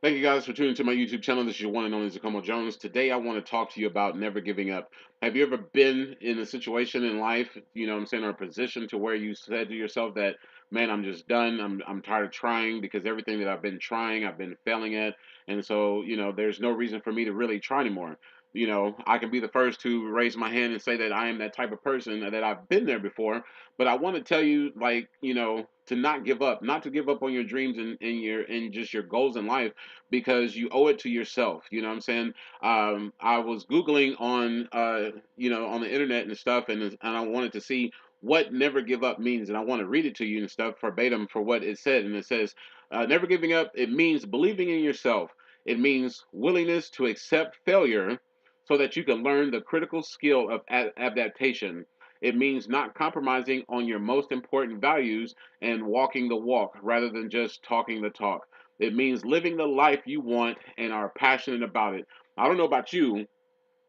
Thank you guys for tuning to my YouTube channel. This is your one and only Zacomo Jones. Today I want to talk to you about never giving up. Have you ever been in a situation in life, I'm saying, or a position to where you said to yourself that, man, I'm just done. I'm tired of trying because everything that I've been trying, I've been failing at. And so, there's no reason for me to really try anymore. I can be the first to raise my hand and say that I am that type of person that I've been there before. But I want to tell you, like, to not give up, not to give up on your dreams and just your goals in life because you owe it to yourself. You know what I'm saying? I was Googling on the internet and stuff, and I wanted to see what never give up means. And I want to read it to you and stuff verbatim for what it said. And it says, never giving up, it means believing in yourself. It means willingness to accept failure so that you can learn the critical skill of adaptation. It means not compromising on your most important values and walking the walk rather than just talking the talk. It means living the life you want and are passionate about it. I don't know about you,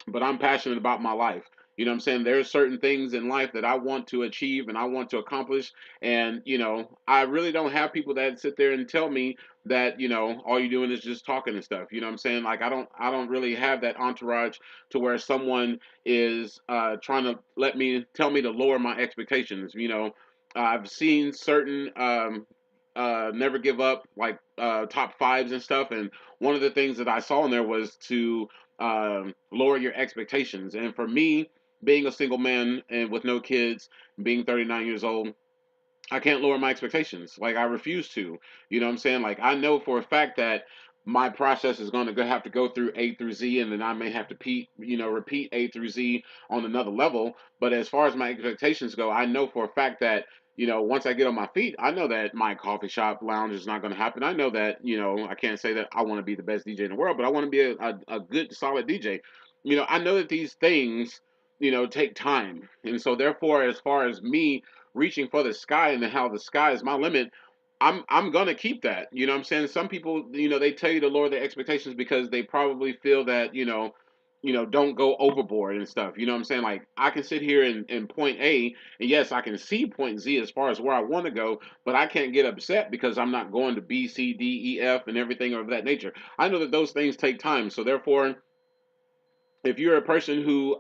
but I'm passionate about my life. You know what I'm saying? There's certain things in life that I want to achieve and I want to accomplish. And, I really don't have people that sit there and tell me that, all you're doing is just talking and stuff. You know what I'm saying? Like I don't really have that entourage to where someone is trying to tell me to lower my expectations. I've seen certain never give up like top fives and stuff, and one of the things that I saw in there was to lower your expectations. And for me, being a single man and with no kids, being 39 years old, I can't lower my expectations. Like I refuse to. You know what I'm saying? Like I know for a fact that my process is going to have to go through A through Z, and then I may have to repeat A through Z on another level. But as far as my expectations go, I know for a fact that once I get on my feet, I know that my coffee shop lounge is not going to happen. I know that I can't say that I want to be the best DJ in the world, but I want to be a good solid DJ. I know that these things take time, and so therefore, as far as me reaching for the sky and how the sky is my limit, I'm gonna keep that. You know what I'm saying? Some people, they tell you to lower their expectations because they probably feel that, don't go overboard and stuff. You know what I'm saying? Like I can sit here in point A, and yes, I can see point Z as far as where I want to go, but I can't get upset because I'm not going to B, C, D, E, F, and everything of that nature. I know that those things take time. So therefore, if you're a person who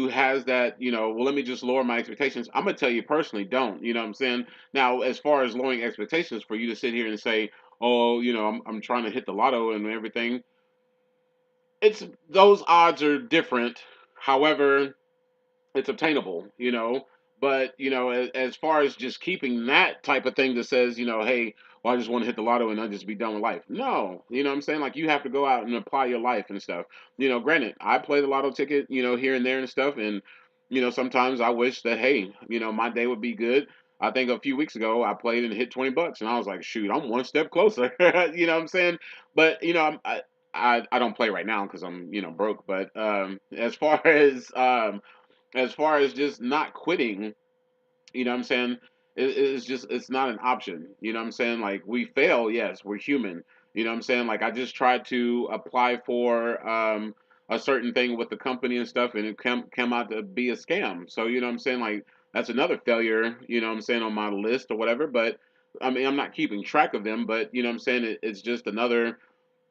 has that, well, let me just lower my expectations. I'm gonna tell you personally, don't. You know what I'm saying? Now, as far as lowering expectations, for you to sit here and say, oh, I'm trying to hit the lotto and everything, it's those odds are different. However, it's obtainable, But as far as just keeping that type of thing that says, hey, well, I just want to hit the lotto and I just be done with life. No, you know what I'm saying? Like you have to go out and apply your life and stuff. Granted, I play the lotto ticket, here and there and stuff, and sometimes I wish that hey, my day would be good. I think a few weeks ago I played and hit $20, and I was like, shoot, I'm one step closer. You know what I'm saying? But I don't play right now because I'm broke. But as far as just not quitting, what I'm saying, it's not an option. You know what I'm saying? Like we fail, yes, we're human. You know what I'm saying? Like I just tried to apply for a certain thing with the company and stuff, and it came out to be a scam. So you know what I'm saying? Like that's another failure. You know what I'm saying, on my list or whatever. But I mean, I'm not keeping track of them. But you know what I'm saying? It's just another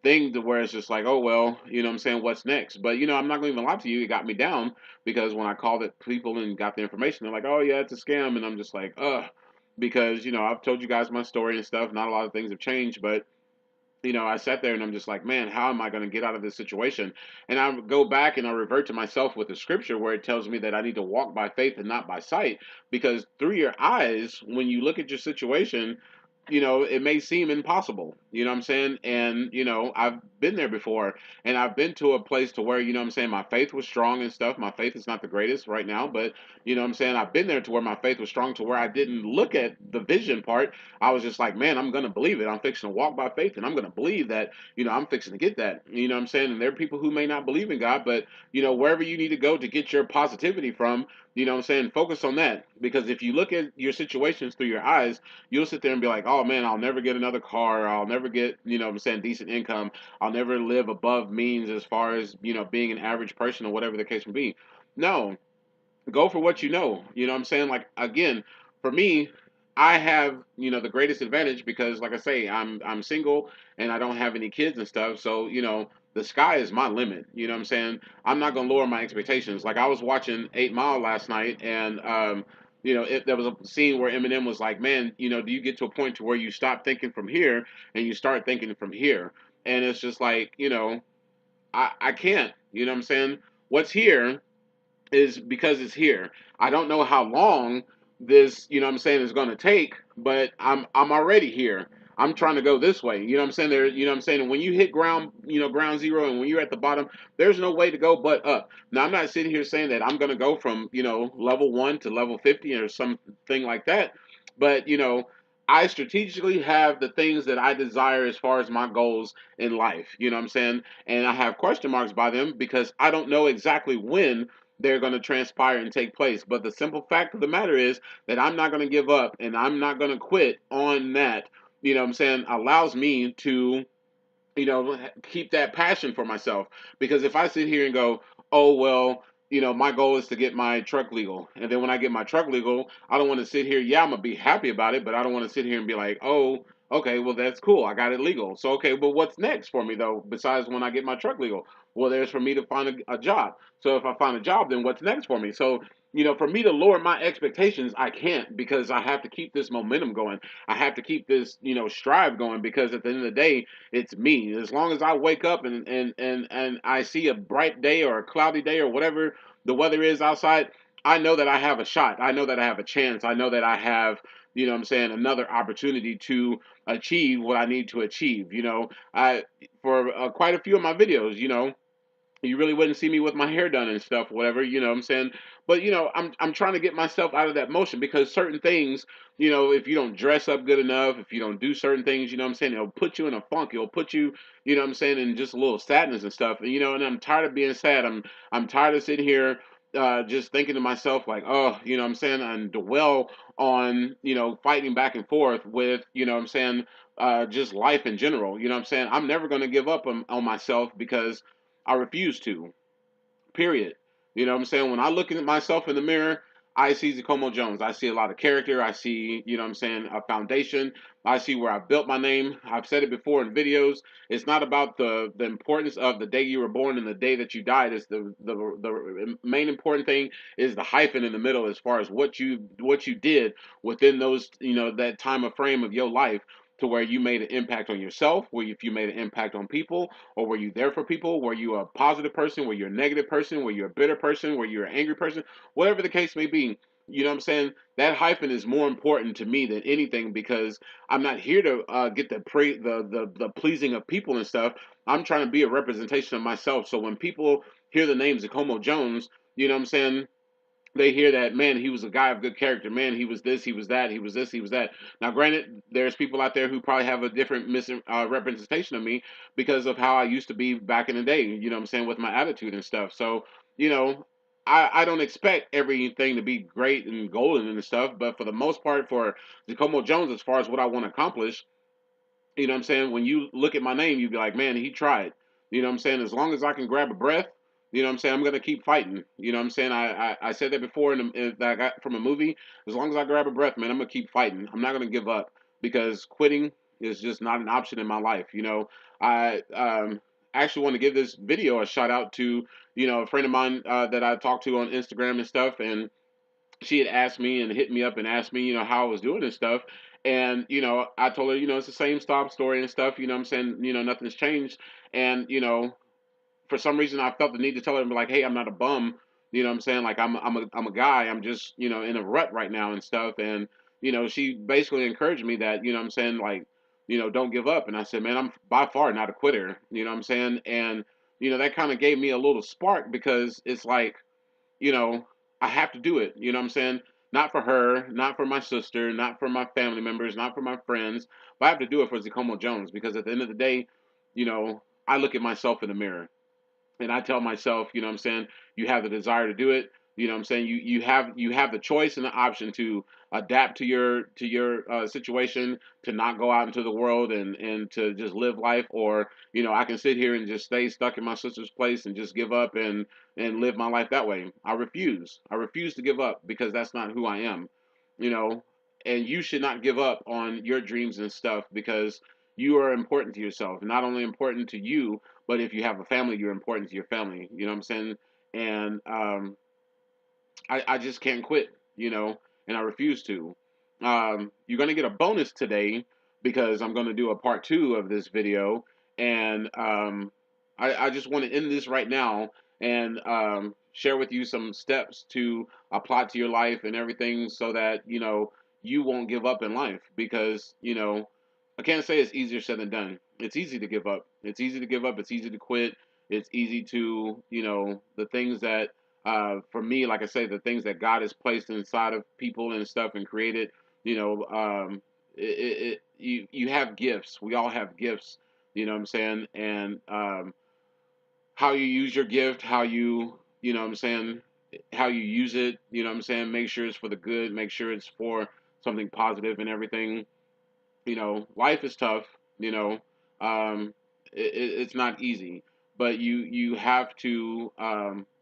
thing to where it's just like, oh well, what I'm saying, what's next? But I'm not gonna even lie to you, it got me down because when I called it people and got the information, they're like, oh yeah, it's a scam, and I'm just like, ugh, because I've told you guys my story and stuff. Not a lot of things have changed, but I sat there and I'm just like, man, how am I going to get out of this situation? And I go back and I revert to myself with the scripture where it tells me that I need to walk by faith and not by sight. Because through your eyes, when you look at your situation, it may seem impossible. You know what I'm saying? And, I've been there before, and I've been to a place to where, I'm saying, my faith was strong and stuff. My faith is not the greatest right now, but, I'm saying, I've been there to where my faith was strong to where I didn't look at the vision part. I was just like, man, I'm gonna believe it. I'm fixing to walk by faith, and I'm gonna believe that, I'm fixing to get that. You know what I'm saying? And there are people who may not believe in God, but wherever you need to go to get your positivity from, what I'm saying, focus on that. Because if you look at your situations through your eyes, you'll sit there and be like, oh man, I'll never get another car, I'll never get, what I'm saying, decent income, I'll never live above means as far as, being an average person or whatever the case may be. No, go for what you know. You know what I'm saying? Like again, for me, I have, the greatest advantage because, like I say, I'm single and I don't have any kids and stuff. So, the sky is my limit. You know what I'm saying? I'm not gonna lower my expectations. Like I was watching 8 Mile last night, and there was a scene where Eminem was like, "Man, do you get to a point to where you stop thinking from here and you start thinking from here?" And it's just like, I can't. You know what I'm saying? What's here is because it's here. I don't know how long this, what I'm saying, is going to take, but I'm already here. I'm trying to go this way. You know what I'm saying? There, you know what I'm saying? And when you hit ground, ground zero, and when you're at the bottom, there's no way to go but up. Now, I'm not sitting here saying that I'm going to go from, level 1 to level 50 or something like that, but, I strategically have the things that I desire as far as my goals in life. You know what I'm saying? And I have question marks by them because I don't know exactly when they're going to transpire and take place. But the simple fact of the matter is that I'm not going to give up and I'm not going to quit on that. You know what I'm saying? Allows me to, keep that passion for myself. Because if I sit here and go, oh, well, my goal is to get my truck legal. And then when I get my truck legal, I don't want to sit here. Yeah, I'm going to be happy about it, but I don't want to sit here and be like, oh, okay, well, that's cool. I got it legal. So, okay, but what's next for me, though, besides when I get my truck legal? Well, there's for me to find a job. So if I find a job, then what's next for me? So, for me to lower my expectations, I can't because I have to keep this momentum going. I have to keep this, strive going because at the end of the day, it's me. As long as I wake up and I see a bright day or a cloudy day or whatever the weather is outside, I know that I have a shot. I know that I have a chance. I know that I have, what I'm saying, another opportunity to achieve what I need to achieve. I for quite a few of my videos, you really wouldn't see me with my hair done and stuff, whatever, what I'm saying. But I'm trying to get myself out of that motion because certain things, if you don't dress up good enough, if you don't do certain things, what I'm saying, it'll put you in a funk. It'll put you, what I'm saying, in just a little sadness and stuff. And and I'm tired of being sad. I'm tired of sitting here just thinking to myself like, oh, what I'm saying, and dwell on, fighting back and forth with, what I'm saying, just life in general. You know what I'm saying? I'm never going to give up on myself because I refuse to. Period. You know what I'm saying? When I look at myself in the mirror, I see Zacomo Jones. I see a lot of character. I see, what I'm saying, a foundation. I see where I built my name. I've said it before in videos. It's not about the importance of the day you were born and the day that you died. It's the main important thing is the hyphen in the middle as far as what you did within those, that time of frame of your life to where you made an impact on yourself, where if you made an impact on people, or were you there for people? Were you a positive person? Were you a negative person? Were you a bitter person? Were you an angry person? Whatever the case may be, you know what I'm saying? That hyphen is more important to me than anything because I'm not here to get the pleasing of people and stuff. I'm trying to be a representation of myself. So when people hear the name Zacomo Jones, you know what I'm saying? They hear that, man, he was a guy of good character. Man, he was this, he was that, he was this, he was that. Now, granted, there's people out there who probably have a different representation of me because of how I used to be back in the day. You know what I'm saying, with my attitude and stuff. So, you know, I don't expect everything to be great and golden and stuff, but for the most part, for Jacomo Jones, as far as what I want to accomplish, you know what I'm saying? When you look at my name, you'd be like, man, he tried. You know what I'm saying? As long as I can grab a breath, you know what I'm saying? I'm going to keep fighting. You know what I'm saying? I said that before that I got from a movie. As long as I grab a breath, man, I'm going to keep fighting. I'm not going to give up because quitting is just not an option in my life. I actually want to give this video a shout out to, a friend of mine that I talked to on Instagram and stuff. And she had asked me and hit me up and asked me, how I was doing and stuff. And, I told her, it's the same stop story and stuff, I'm saying, nothing's changed. And, for some reason I felt the need to tell her and be like, hey, I'm not a bum. You know what I'm saying? Like I'm a guy. I'm just, in a rut right now and stuff. And, she basically encouraged me that, what I'm saying, like, don't give up. And I said, man, I'm by far not a quitter. You know what I'm saying? And, that kind of gave me a little spark because it's like, you know, I have to do it. You know what I'm saying? Not for her, not for my sister, not for my family members, not for my friends, but I have to do it for Zacomo Jones because at the end of the day, I look at myself in the mirror and I tell myself, you know what I'm saying, you have the desire to do it. You know what I'm saying? You have the choice and the option to adapt to your situation, to not go out into the world and to just live life, or I can sit here and just stay stuck in my sister's place and just give up and live my life that way. I refuse. I refuse to give up because that's not who I am. You know, and you should not give up on your dreams and stuff, because you are important to yourself. Not only important to you, but if you have a family, you're important to your family. You know what I'm saying? And I just can't quit, and I refuse to. You're going to get a bonus today because I'm going to do a part two of this video. And I just want to end this right now and share with you some steps to apply to your life and everything, so that, you won't give up in life. Because, I can't say it's easier said than done. It's easy to give up. It's easy to give up. It's easy to quit. It's easy to, the things that, for me, like I say, the things that God has placed inside of people and stuff and created, you know, you have gifts. We all have gifts. You know what I'm saying? And how you use your gift, how you know what I'm saying, how you use it. You know what I'm saying? Make sure it's for the good. Make sure it's for something positive and everything. Life is tough. You know, it's not easy, but you have to,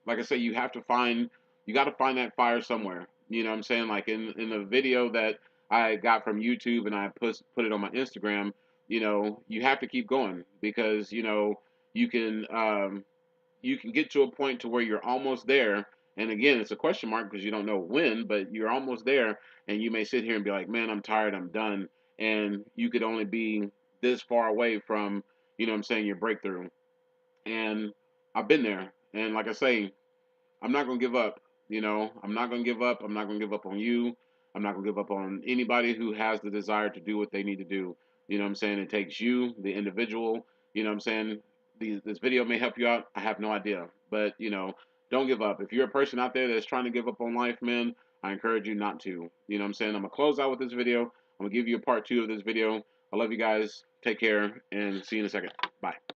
like I say, you got to find that fire somewhere. You know what I'm saying? Like in the video that I got from YouTube and I put it on my Instagram. You have to keep going, because you can you can get to a point to where you're almost there. And again, it's a question mark because you don't know when, but you're almost there. And you may sit here and be like, man, I'm tired, I'm done. And you could only be this far away from, what I'm saying, your breakthrough. And I've been there. And like I say, I'm not going to give up. I'm not going to give up. I'm not going to give up on you. I'm not going to give up on anybody who has the desire to do what they need to do. You know what I'm saying? It takes you, the individual. You know what I'm saying? This video may help you out. I have no idea. But, don't give up. If you're a person out there that's trying to give up on life, man, I encourage you not to. You know what I'm saying? I'm going to close out with this video. I'm going to give you a part two of this video. I love you guys. Take care and see you in a second. Bye.